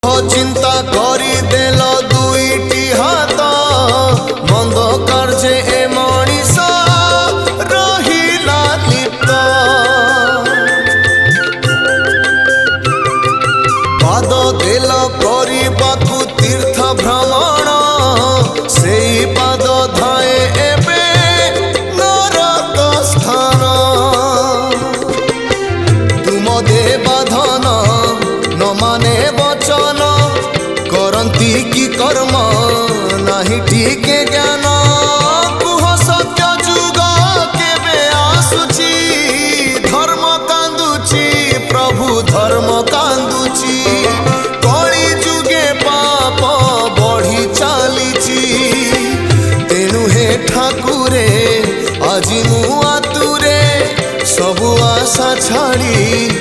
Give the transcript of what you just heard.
चिंता करी देल दुईटी हाथ मंद कार्य ए मनीष रहिला लिप्त पाद देल करबाकू तीर्थ भ्रमण से पाद धाए एबे नरक स्थान तुम देवाधन न माने वचन करती की कर्म नहीं ठीक ज्ञान कुह सत्य जुग केबे आसुची धर्म कांदुची प्रभु धर्म कांदुची कली जुगे पाप बढ़ी चलीची तेणु हे ठाकुरे आज मु आतुरे सबु आशा छाड़ी